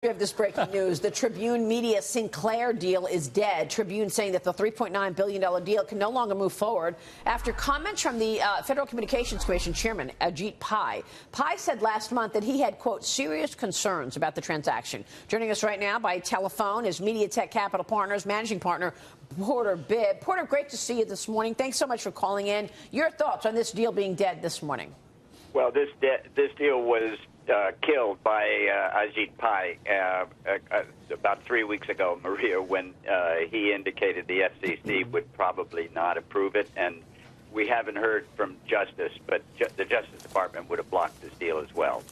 We have this breaking news. The Tribune Media Sinclair deal is dead. Tribune saying that the $3.9 billion deal can no longer move forward after comments from the Federal Communications Commission Chairman Ajit Pai. Pai said last month that he had, quote, serious concerns about the transaction. Joining us right now by telephone is Mediatech Capital Partners Managing Partner Porter Bibb. Porter, great to see you this morning. Thanks so much for calling in. Your thoughts on this deal being dead this morning? Well, this deal was killed by Ajit Pai about 3 weeks ago, Maria, when he indicated the FCC would probably not approve it. And we haven't heard from Justice, but the Justice Department would have blocked this deal as well.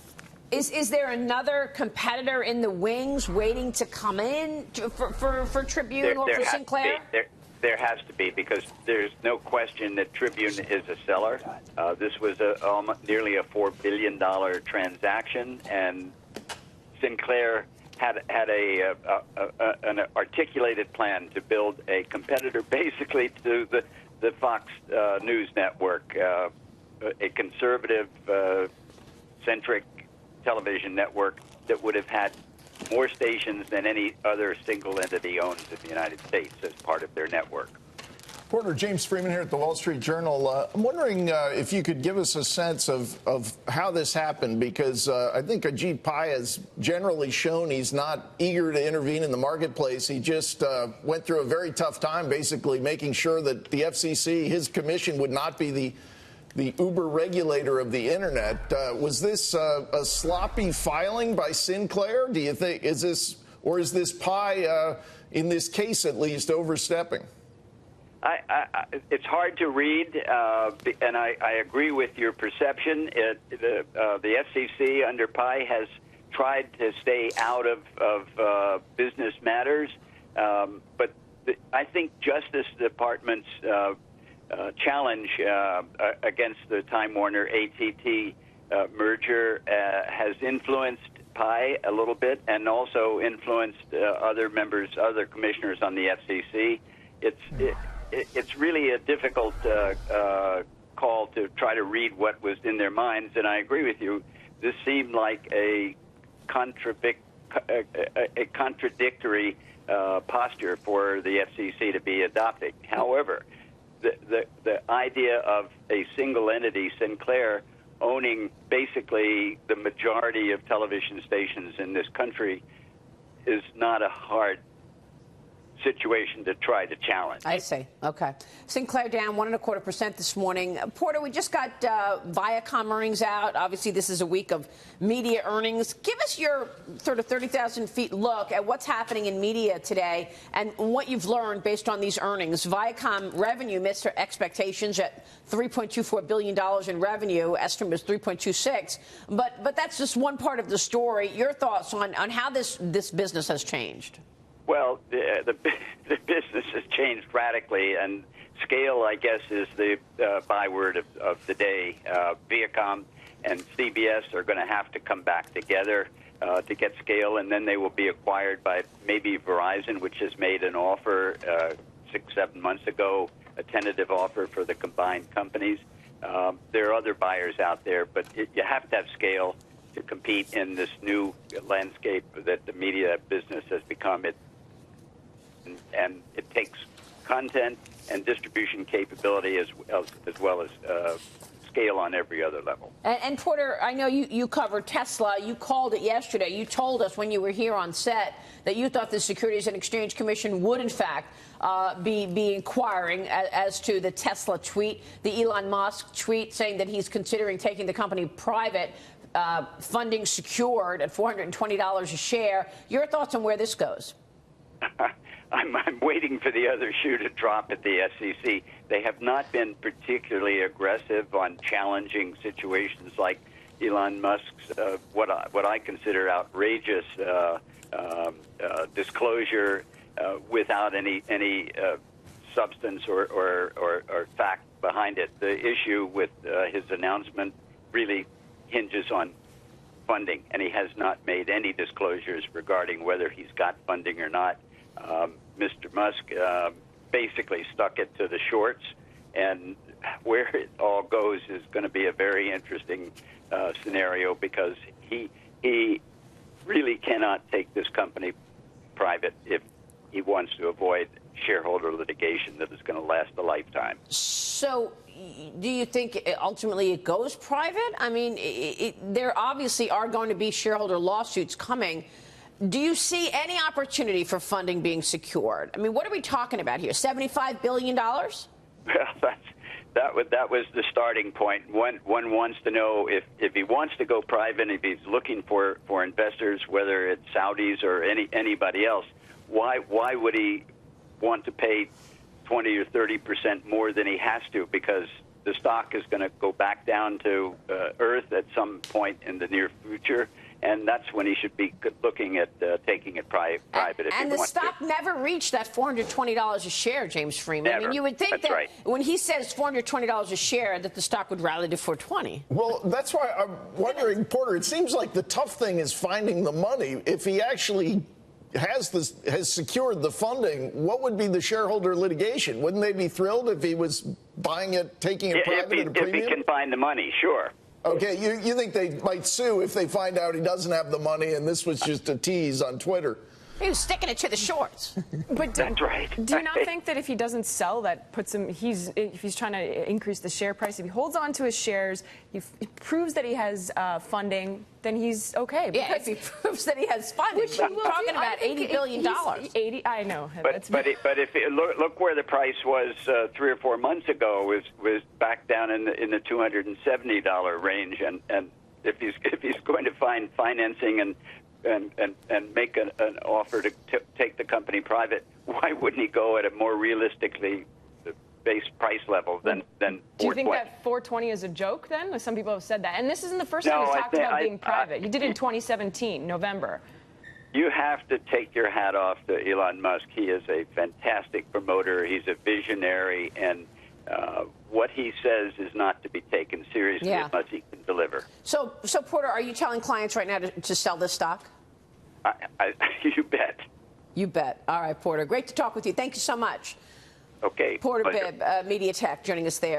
Is there another competitor in the wings waiting to come in for Tribune or for Sinclair? There has to be, because there's no question that Tribune is a seller. This was nearly a $4 billion transaction, and Sinclair had an articulated plan to build a competitor basically to the Fox News network, a conservative-centric television network that would have had more stations than any other single entity owns in the United States as part of their network. Porter, James Freeman here at the Wall Street Journal. I'm wondering if you could give us a sense of how this happened, because I think Ajit Pai has generally shown he's not eager to intervene in the marketplace. He just went through a very tough time, basically making sure that the FCC, his commission, would not be the Uber regulator of the internet. Was this a sloppy filing by Sinclair? Do you think is this Pai, in this case at least, overstepping? It's hard to read, and I agree with your perception. The FCC under Pai has tried to stay out of business matters, but I think Justice Department's challenge against the Time Warner AT&T merger has influenced Pai a little bit, and also influenced other commissioners on the FCC. It's really a difficult call to try to read what was in their minds, and I agree with you. This seemed like a contradictory posture for the FCC to be adopting. However, the idea of a single entity, Sinclair, owning basically the majority of television stations in this country is not a hard situation to try to challenge. I see. Okay. Sinclair down 1.25% this morning. Porter, we just got Viacom earnings out. Obviously, this is a week of media earnings. Give us your sort of 30,000 feet look at what's happening in media today and what you've learned based on these earnings. Viacom revenue missed their expectations at $3.24 billion in revenue. Estimate was $3.26. But that's just one part of the story. Your thoughts on how this business has changed? Well, the business has changed radically, and scale, I guess, is the byword of the day. Viacom and CBS are going to have to come back together to get scale, and then they will be acquired by maybe Verizon, which has made an offer 6-7 months ago, a tentative offer for the combined companies. There are other buyers out there, but you have to have scale to compete in this new landscape that the media business has become. And it takes content and distribution capability as well as scale on every other level. And Porter, I know you covered Tesla. You called it yesterday. You told us when you were here on set that you thought the Securities and Exchange Commission would, in fact, be inquiring as to the Tesla tweet, the Elon Musk tweet saying that he's considering taking the company private, funding secured at $420 a share. Your thoughts on where this goes? I'm waiting for the other shoe to drop at the SEC. They have not been particularly aggressive on challenging situations like Elon Musk's what I consider outrageous disclosure without any substance or fact behind it. The issue with his announcement really hinges on funding, and he has not made any disclosures regarding whether he's got funding or not. Mr. Musk basically stuck it to the shorts, and where it all goes is going to be a very interesting scenario, because he really cannot take this company private if he wants to avoid shareholder litigation that is going to last a lifetime. So do you think ultimately it goes private? I mean, there obviously are going to be shareholder lawsuits coming. Do you see any opportunity for funding being secured? I mean, what are we talking about here? $75 billion? Well, that was the starting point. One wants to know if he wants to go private, if he's looking for investors, whether it's Saudis or anybody else, why would he want to pay 20 or 30% more than he has to? Because the stock is going to go back down to earth at some point in the near future, and that's when he should be looking at taking it private. And the stock never reached that $420 a share, James Freeman. Never. I mean, you would think That's that right. when he says $420 a share, that the stock would rally to $420. Well, that's why I'm wondering, Porter, it seems like the tough thing is finding the money. If he actually has secured the funding, what would be the shareholder litigation? Wouldn't they be thrilled if he was buying it, taking it private at a premium? If he can find the money, sure. Okay, you think they might sue if they find out he doesn't have the money and this was just a tease on Twitter? He was sticking it to the shorts. But That's right. Do you not think that if he doesn't sell, that puts him, if he's trying to increase the share price, if he holds on to his shares, he proves that he has funding, then he's okay. Yeah, if he proves that he has funding. Which he We're will talking do. about $80 billion. 80, I know. But if it, look where the price was 3 or 4 months ago, was back down in the $270 range, and if he's going to find financing and make an offer to take the company private, why wouldn't he go at a more realistically based price level than 420? Do you think that 420 is a joke then? Like some people have said that. And this isn't the first time he's talked about being private. He did it in 2017, November. You have to take your hat off to Elon Musk. He is a fantastic promoter. He's a visionary, and what he says is not to be taken seriously unless he can deliver. So Porter, are you telling clients right now to sell this stock? You bet. You bet. All right, Porter. Great to talk with you. Thank you so much. Okay. Porter pleasure. Bibb, Mediatech, joining us there.